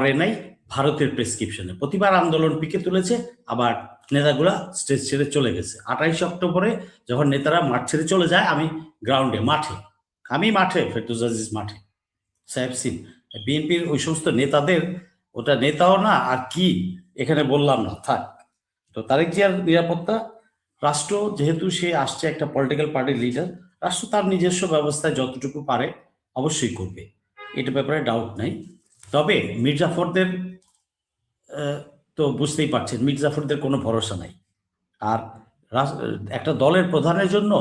করে নাই ভারতের প্রেসক্রিপশনে। প্রতিবার আন্দোলন পিকে তুলেছে, আবার নেতাগুলা স্টেজ ছেড়ে চলে গেছে। 28 অক্টোবরে যখন নেতারা মাঠ ছেড়ে চলে যায়, আমি গ্রাউন্ডে মাঠে ফেরদৌস আজিজ মাঠে সাহেব সিন বিএনপির ওই সমস্ত নেতাদের, ওটা নেতাও না আর কি, এখানে বললাম না, থাক। তো তারেক জিয়ার নিরাপত্তা, রাষ্ট্র যেহেতু সে আসছে একটা পলিটিক্যাল পার্টির লিডার, রাষ্ট্র তার নিজস্ব ব্যবস্থায় যতটুকু পারে অবশ্যই করবে, এটা ব্যাপারে ডাউট নাই। তবে মির্জাফরদের তো বুঝতেই পারছেন, মির্জাফরদের কোনো ভরসা নাই। আর একটা দলের প্রধানের জন্য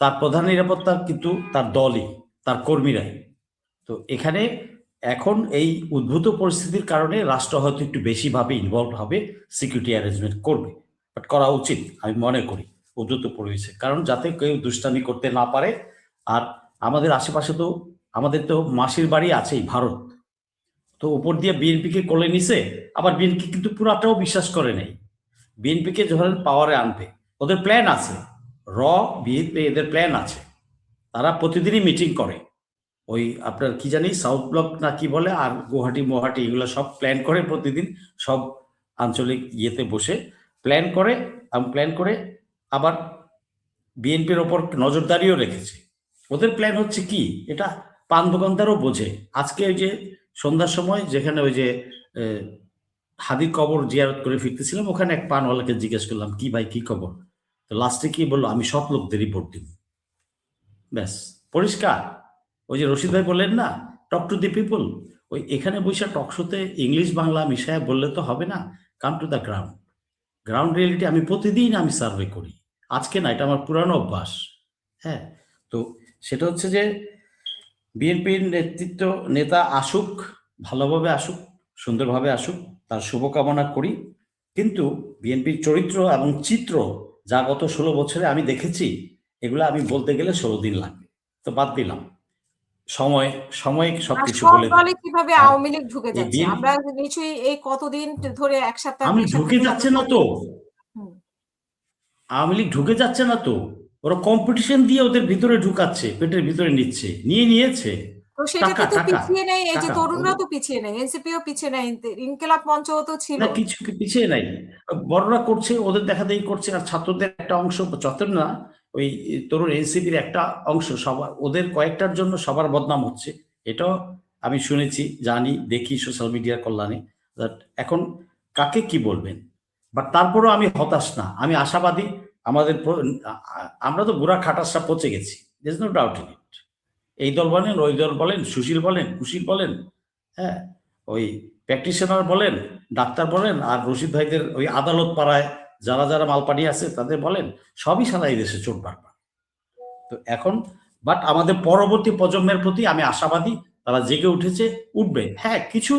তার প্রধান নিরাপত্তা কিন্তু তার দলই, তার কর্মীরাই। তো এখানে এখন এই উদ্ভূত পরিস্থিতির কারণে রাষ্ট্র হয়তো একটু বেশিভাবে ইনভলভ হবে, সিকিউরিটি অ্যারেঞ্জমেন্ট করবে, বাট করা উচিত আমি মনে করি উদ্ভূত পরিবেশে, কারণ যাতে কেউ দুষ্টামি করতে না পারে। আর আমাদের আশেপাশে তো আমাদের তো মাসির বাড়ি আছেই ভারত, তো উপর দিয়ে বিএনপিকে কোলে নিছে, আবার বিএনপি কিন্তু পুরাটাও বিশ্বাস করে নেই। বিএনপিকে যখন পাওয়ারে আনবে, ওদের প্ল্যান আছে, বিএনপি এদের প্ল্যান আছে, তারা প্রতিদিনই মিটিং করে। ওই আপনার কি জানি সাউথ ব্লক না কি বলে, আর গুয়াহাটি এগুলো সব প্ল্যান করে প্রতিদিন, সব আঞ্চলিক ইয়েতে বসে প্ল্যান করে আবার বিএনপির ওপর নজরদারিও রেখেছে। ওদের প্ল্যান হচ্ছে কি, এটা পান দোকানদারও বোঝে। আজকে ওই যে সন্ধ্যার সময় যেখানে ওই যে হাদির কবর জিয়ারত করে ফিরতেছিলাম, ওখানে এক পানওয়ালাকে জিজ্ঞেস করলাম, কি ভাই কি খবর? তো লাস্টে কি বললো, আমি সৎ লোকদের রিপোর্ট দিব। ব্যাস, পরিষ্কার। ওই যে রশিদ ভাই বললেন না, টক টু দি পিপল, ওই এখানে বৈশা টকশোতে ইংলিশ বাংলা মিশায় বললে তো হবে না। Come to the ground reality. আমি প্রতিদিন আমি সার্ভে করি, আজকে না, এটা আমার পুরানো অভ্যাস। হ্যাঁ, তো সেটা হচ্ছে যে বিএনপির নেতা আসুক, ভালোভাবে আসুক, সুন্দরভাবে আসুক, তার শুভকামনা করি। কিন্তু বিএনপির চরিত্র এবং চিত্র যা গত 16 বছরে আমি দেখেছি, এগুলো আমি বলতে গেলে 16 দিন লাগবে। তো বাদ দিলাম, সময় সবকিছু বলে দলে কিভাবে আওয়ামী লীগ ঢুকে যাচ্ছে, আমরা নিশ্চয়ই এই কতদিন ধরে এক সপ্তাহ আমি ঢুকে যাচ্ছে না তো, আওয়ামী লীগ ঢুকে যাচ্ছে না তো, ওরা কম্পিটিশন দিয়ে ওদের ভিতরে ঢুকাচ্ছে, পেটের ভিতরে নিয়েছে। তো সেটা তো পিছিয়ে নেই, এই যে তরুণরা তো পিছিয়ে নেই, এনসিপিও পিছিয়ে নেই, ইনকিলাব মঞ্চ তো ছিল না, কিছু পিছিয়ে নাই, বড়রা করছে, ওদের দেখাদেখি করছে। আর ছাত্রদের একটা অংশ, চত্বর না, ওই তরুণ এনসিপির একটা অংশ, সবার ওদের কয়েকটার জন্য সবার বদনাম হচ্ছে, এটাও আমি শুনেছি, জানি, দেখি সোশ্যাল মিডিয়ার কল্যাণে। এখন কাকে কি বলবেন, বাট তারপরেও আমি হতাশ না, আমি আশাবাদী। আমরা তো বুড়া খাটাসটা পচে গেছি, there is no doubt in it. এই দল বলেন, ওই দল বলেন, সুশীল বলেন, কুশীল বলেন, হ্যাঁ, ওই প্র্যাকটিশনার বলেন, ডাক্তার বলেন, আর রশিদ ভাইদের ওই আদালত পাড়ায় যারা মালপানি আছে তাদের বলেন, সবই সারা এই দেশে চোট বারবার। তো এখন বাট আমাদের পরবর্তী প্রজন্মের প্রতি আমি আশাবাদী, তারা জেগে উঠবে। হ্যাঁ, কিছু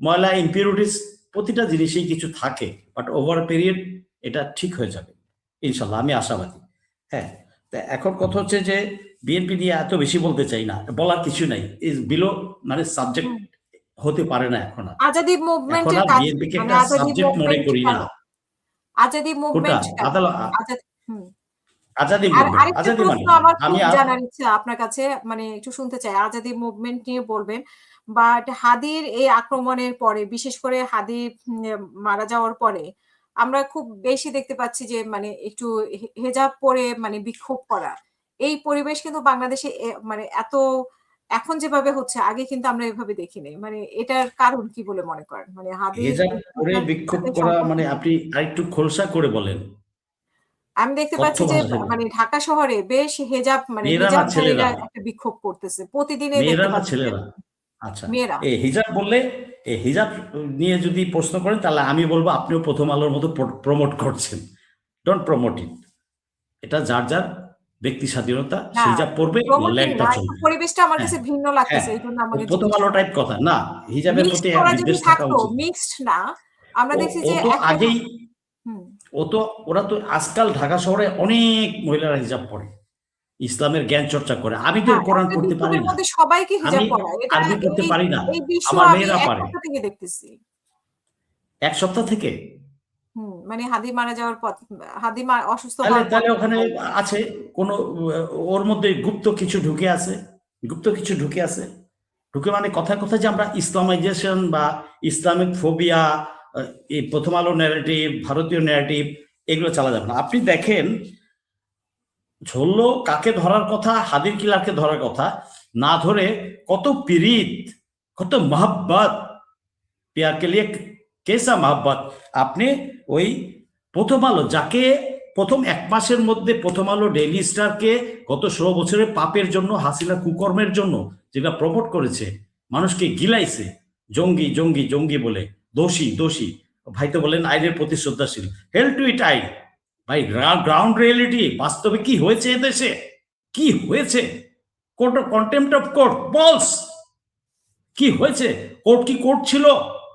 ময়লা ইম্পিউরিটিস প্রতিটা জিনিসেই কিছু থাকে, বাট ওভার পিরিয়ড এটা ঠিক হয়ে যাবে ইনশাল্লাহ, আমি আশাবাদী। হ্যাঁ, এখন কথা হচ্ছে যে বিএনপি নিয়ে এত বেশি বলতে চাই না, বলার কিছু নাই, ইজ বিলো, মানে সাবজেক্ট হতে পারে না এখন। আজাদি মুভমেন্টের কাজ, বিএনপিকে একটা সাবজেক্ট মনে করি না। আজাদি মুভমেন্ট, আজাদি মুভমেন্ট, আরেকটা প্রশ্ন আমার খুব জানার ইচ্ছা আপনার কাছে, মানে একটু শুনতে চাই, আজাদি মুভমেন্ট নিয়ে বলবেন। বাট হাদির এই আক্রমণের পরে, বিশেষ করে হাদি মারা যাওয়ার পরে, আমরা খুব বেশি দেখতে পাচ্ছি যে মানে একটু হেজাব পরে মানে বিক্ষোভ করা, এই পরিবেশ কিন্তু বাংলাদেশে মানে এত এখন যেভাবে হচ্ছে, আগে কিন্তু আমরা এভাবে দেখিনি। মানে এটার কারণ কি বলে মনে করেন? মানে হেজাব পরে বিক্ষোভ করা মানে আপনি আরেকটু খোলসা করে বলেন। আমি দেখতে পাচ্ছি যে মানে ঢাকা শহরে বেশ হেজাব, মানে হিজাবধারীরা একটা বিক্ষোভ করতেছে প্রতিদিনই দেখতে পাচ্ছি। ছেলেরা, আচ্ছা, এই হিজাব বললে, এই হিজাব নিয়ে যদি প্রশ্ন করেন, তাহলে আমি বলবো আপনিও প্রথম আলোর মতো প্রমোট করছেন। ডোন্ট প্রমোট ইট, এটা যার যার ব্যক্তি স্বাধীনতা, হিজাব পড়বে, ল্যাংটা চলবে। পরিবেশটা আমার কাছে ভিন্ন লাগতেছে, এইজন্য আমাকে প্রথম আলো টাইপ কথা না, হিজাবের প্রতি বিদ্বেষ থাকা উচিত। মিক্সড না, আমরা দেখছি যে আগেই ওরা তো আজকাল ঢাকা শহরে অনেক মহিলারা হিজাব পড়ে, ইসলামের জ্ঞান চর্চা করে। আমি তো কোরআন পড়তে পারি না, সবাইকে হিজাব পরা, এটা আরবি পড়তে পারি না, আমার মেয়েরা পারে। দেখতেছি এক সপ্তাহ থেকে, মানে হাদি মারা যাওয়ার পর, হাদি অসুস্থ তাহলে ওখানে আছে কোন, ওর মধ্যে গুপ্ত কিছু ঢুকে আছে। ঢুকে মানে কথায় কথায় যে আমরা ইসলামাইজেশন বা ইসলামিক ফোবিয়া, এই প্রথম আলো ন্যারেটিভ, ভারতীয় ন্যারেটিভ, এগুলো চালা যাবে না। আপনি দেখেন ঝোল্লো কাকে ধরার কথা, হাদির কিলারকে ধরার কথা না ধরে কত পীড়িত, কত মোহাব্বত, প্যারকে লিয়ে কেসা মোহাব্বত। আপনি ওই প্রথম আলো, যাকে প্রথম 1 মাসের মধ্যে প্রথম আলো ডেইলি স্টারকে গত 16 বছরের পাপের জন্য, হাসিনা কুকর্মের জন্য যেটা প্রমোট করেছে, মানুষকে গিলাইছে জঙ্গি জঙ্গি জঙ্গি বলে, দোষী দোষী। ভাই তো বলেন আইনের প্রতি শ্রদ্ধাশীল, হেল টু ইট আইন। ভাই গ্রাউন্ড রিয়েলিটি, বাস্তবে কি হয়েছে এদেশে, কি হয়েছে? Court of contempt of court বলস কি হয়েছে? কোর্ট কি কোর্ট ছিল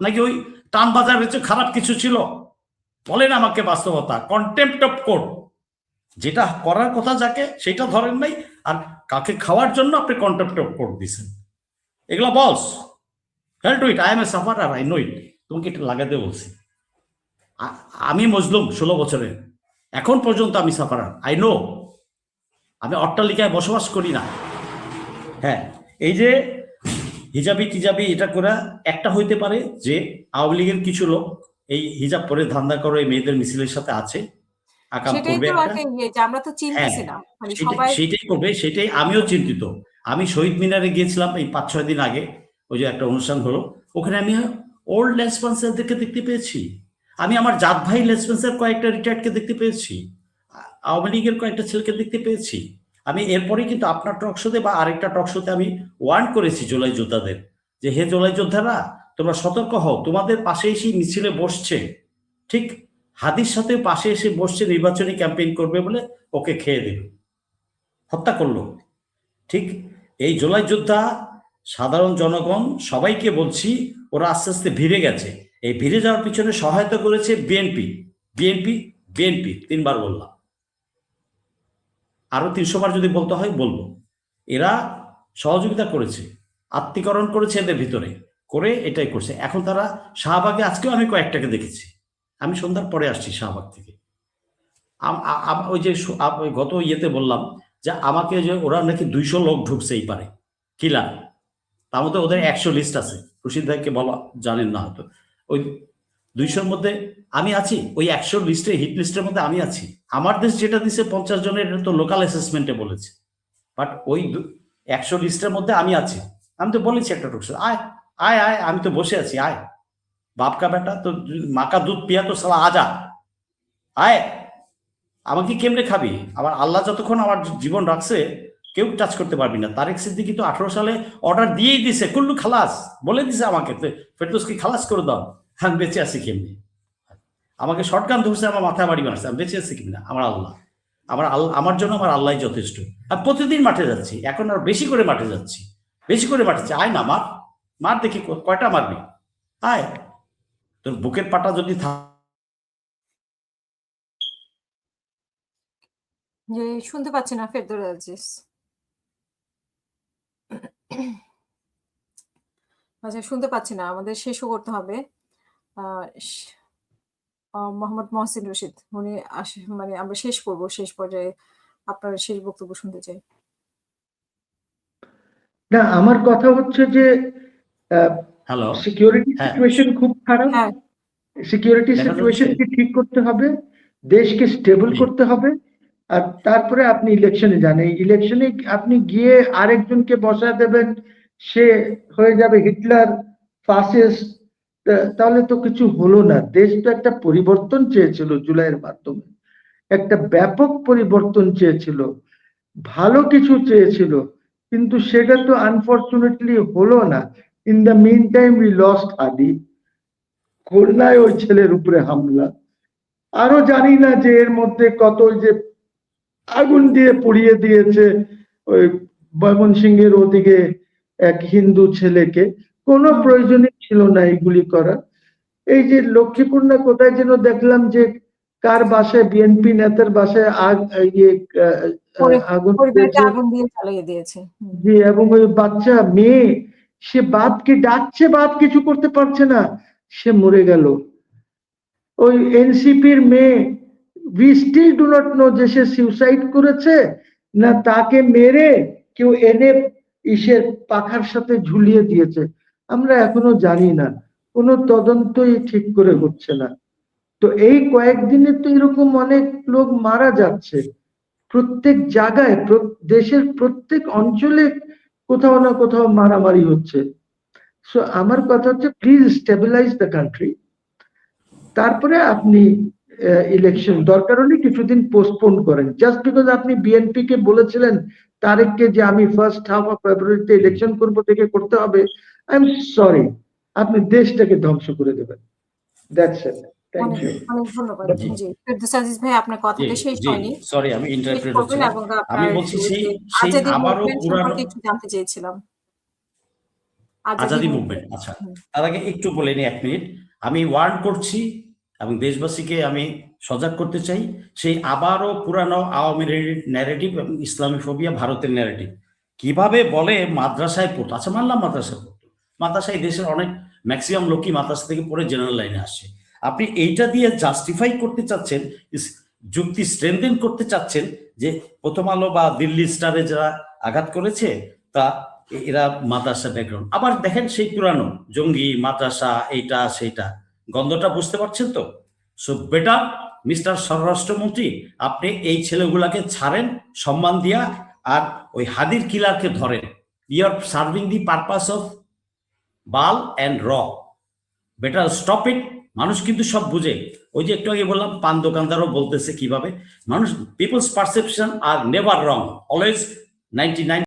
নাকি ওই টান বাজার হয়েছে, খারাপ কিছু ছিল? বলেন আমাকে বাস্তবতা। কন্টেম্পট অফ কোর্ট, যেটা করার কথা যাকে, সেটা ধরেন নাই, আর কাকে খাওয়ার জন্য আপনি কন্টেম্পট অফ কোর্ট দিচ্ছেন। এগুলা বলস, hell to it, I am a sufferer, I know it. তোমাকে এটা লাগাতে বলছি। আমি মজলুম 16 বছরের, এখন পর্যন্ত আমি সাফারার, আই নো। আমি অট্টালিকায় বসবাস করি না। হ্যাঁ, এই যে হিজাবি টিজাবি এটা করে একটা হইতে পারে যে আওয়ামী লীগের কিছু লোক এই হিজাব পরে ধান্দা করে মেয়েদের মিছিলের সাথে আছে, আকাম সেটাই করবে তো একটা। একটা ইয়ে যে আমরা তো হ্যাঁ, চিনতেছিলাম, মানে সবাই সেটাই করবে, সেটাই আমিও চিন্তিত। আমি শহীদ মিনারে গিয়েছিলাম এই 5-6 দিন আগে, ওই যে একটা অনুষ্ঠান হলো, ওখানে আমি ওল্ড লেসপেন্সারদেরকে দেখতে পেয়েছি। আমি আমার জাত ভাই লেসপেন্সার কয়েকটা রিটায়ার্ডকে দেখতে পেয়েছি, আওয়ামী লীগের কয়েকটা ছেলেকে দেখতে পেয়েছি। আমি এরপরেই কিন্তু আপনার টকশোতে বা আরেকটা টকশোতে আমি ওয়ার্ন করেছি জুলাই যোদ্ধাদের, যে হে জুলাই যোদ্ধারা, তোমরা সতর্ক হও, তোমাদের পাশে এসে মিছিলে বসছে, ঠিক হাদির সাথে পাশে এসে বসছে, নির্বাচনী ক্যাম্পেইন করবে বলে ওকে খেয়ে দিল, হত্যা করলো। ঠিক এই জুলাই যোদ্ধা, সাধারণ জনগণ সবাইকে বলছি, ওরা আস্তে আস্তে ভিড়ে গেছে। এই ভিড়ে যাওয়ার পিছনে সহায়তা করেছে বিএনপি, বিএনপি, বিএনপি, 3 বার বললাম, আরো 300 বার যদি বলতে হয় বলবো। এরা সহযোগিতা করেছে, আত্মীকরণ করেছে এদের ভিতরে, করে এটাই করছে। এখন তারা শাহবাগে, আজকেও আমি কয়েকটাকে দেখেছি, আমি সন্ধ্যার পরে আসছি শাহবাগ থেকে। ওই যে ওই গত ইয়েতে বললাম যে আমাকে যে ওরা নাকি 200 লোক ঢুকছে এই পারে কিলা, তার মধ্যে ওদের 100 লিস্ট আছে, রশিদ ভাইকে বলা জানেন না হয়তো। ওই 200-র মধ্যে আমি আছি, ওই 100 লিস্টে, হিট লিস্টের মধ্যে আমি আছি। আমার দেশ যেটা দিছে 50 জনের, এটা তো লোকাল অ্যাসেসমেন্টে বলেছে, বাট ওই 100 লিস্টের মধ্যে আমি আছি। আমি তো বলেছি একটা টুকশো, আয় আয় আয়, আমি তো বসে আছি, আয় বাপকা বেটা, তো মাকা দুধ পিয়া তো সালা আজা, আয়। আমাকে কেমনে খাবি? আমার আল্লাহ যতক্ষণ আমার জীবন রাখছে কেউ টাচ করতে পারবি না। তারেক সিদ্দিকী তো 18 সালে অর্ডার দিয়েই দিছে, কুল্লু খালাস বলে দিছে আমাকে, ফেরদৌসকে খালাস করে দাও। আমি বেঁচে আছি কেমনি? আমাকে শর্টগান ধরছে, আমার মাথায় বাড়ি মারছে, আমি বেঁচে আছি কিনা? আমার আল্লাহ, আমার জন্য আমার আল্লাহ যথেষ্ট। আর প্রতিদিন মাঠে যাচ্ছি, এখন আর বেশি করে মাঠে যাচ্ছি, বেশি করে মাঠে যাচ্ছি। আয় না, মার মার, দেখি কয়টা মারবি, আয়। তোর বুকের পাটা যদি যে শুনতে পাচ্ছি না ফেরদৌস আজিজ। আচ্ছা, শুনতে পাচ্ছি না, আমাদের শেষও করতে হবে। মোহাম্মদ মহসিন রশিদ, উনি মানে আমরা শেষ করব, শেষ পর্যায়ে আপনার শেষ বক্তব্য শুনতে চাই। না, আমার কথা হচ্ছে যে হ্যালো, সিকিউরিটি সিচুয়েশন খুব খারাপ। হ্যাঁ, সিকিউরিটি সিচুয়েশনকে ঠিক করতে হবে, দেশকে স্টেবল করতে হবে, আর তারপরে আপনি ইলেকশনে যান। এই ইলেকশনে আপনি গিয়ে আরেকজনকে বসা দেবেন, সে হয়ে যাবে হিটলার, ফাসিস্ট, তাহলে তো কিছু হলো না। দেশ তো একটা পরিবর্তন চেয়েছিল জুলাইয়ের মাধ্যমে, একটা ব্যাপক পরিবর্তন চেয়েছিল, ভালো কিছু চেয়েছিল, কিন্তু সেটা তো আনফরচুনেটলি হলো না। In the mean time we lost Hadi, খুলনায় ওই ছেলের উপরে হামলা, আরো জানি না যে এর মধ্যে কত যে আগুন দিয়ে পুড়িয়ে দিয়েছে ওই ময়মনসিংহের ওদিকে এক হিন্দু ছেলেকে, কোনো প্রয়োজনই ছিল না এইগুলি করা। এই যে লক্ষ্মীপুর না কোথায় যেন দেখলাম যে কার বাসায়, বিএনপি নেতার বাসায় আগুন দিয়ে জ্বালিয়ে দিয়েছে। জি, এবং ওই বাচ্চা মেয়ে, সে বাপকে ডাকছে, বাপ কিছু করতে পারছে না, সে মরে গেল। ওই এনসিপির মেয়ে, we still do not know যে সে সুইসাইড করেছে না তাকে মেরে কেউ এনে ইসের পাখার সাথে ঝুলিয়ে দিয়েছে, আমরা এখনো জানি না, কোনো তদন্তই ঠিক করে হচ্ছে না। তো এই কয়েকদিনে তো এরকম অনেক লোক মারা যাচ্ছে, প্রত্যেক জায়গায় দেশের প্রত্যেক অঞ্চলে কোথাও না কোথাও মারামারি হচ্ছে। সো আমার কথা হচ্ছে প্লিজ স্টেবিলাইজ দ্য কান্ট্রি, তারপরে আপনি ইলেকশন দরকার হলে কিছুদিন পোস্টপোন করেন। জাস্ট বিকজ আপনি বিএনপি কে বলেছিলেন তারেককে যে আমি ফার্স্ট হাফ অফ ফেব্রুয়ারিতে ইলেকশন করব থেকে করতে হবে, আই এম সরি, আপনি দেশটাকে ধ্বংস করে দেবেন। That's it, thank you. অনেক ধন্যবাদ। জি ফেরদৌস আজিজ ভাই, আপনার কথাটা শেষ হয়নি, সরি আমি শেষ ইন্টারপ্রেট করবেন। হচ্ছিলাম। এবং আমি আপনার বলছি যে সেই আজাদি আবারও মুভমেন্ট পুরানো সম্পর্কে একটু জানতে চেয়েছিলাম। আজাদি মুভমেন্ট, আচ্ছা তার আগে একটু বলে নি 1 মিনিট। আমি ওয়ার্ন করছি এবং দেশবাসীকে আমি সজাগ করতে চাই, সেই আবারও পুরানো আওয়ামী ন্যারেটিভ এবং ইসলামী ফোবিয়া, ভারতের ন্যারেটিভ কিভাবে বলে মাদ্রাসায় পড়তো। আচ্ছা মানলাম মাদ্রাসায় পড়তো, মাদ্রাসায় দেশের অনেক ম্যাক্সিমাম লোকই মাদ্রাসা থেকে পড়ে জেনারেল লাইনে আসছে। আপনি এইটা দিয়ে জাস্টিফাই করতে চাচ্ছেন, যুক্তি স্ট্রেনথেন করতে চাচ্ছেন যে প্রথম আলো বা দিল্লি স্টারে যারা আঘাত করেছে তা এরা মাদ্রাসা ব্যাকগ্রাউন্ড। আবার দেখেন সেই পুরানো জঙ্গি মাদ্রাসা এইটা সেইটা, গন্ধটা বুঝতে পারছেন তো? সো বেটার মিস্টার স্বরাষ্ট্রমন্ত্রী, আপনি এই ছেলেগুলাকে ছাড়েন সম্মান দিয়া, আর ওই হাদির কিলারকে ধরেন। You are serving the purpose of বাল অ্যান্ড র, বেটার স্টপ ইট। মানুষ কিন্তু সব বুঝে। ওই যে একটু আগে বললাম পান দোকানদারও বলতেছে কিভাবে মানুষ, পিপলস পারসেপশন আর নেভার রং, অলওয়েজ 99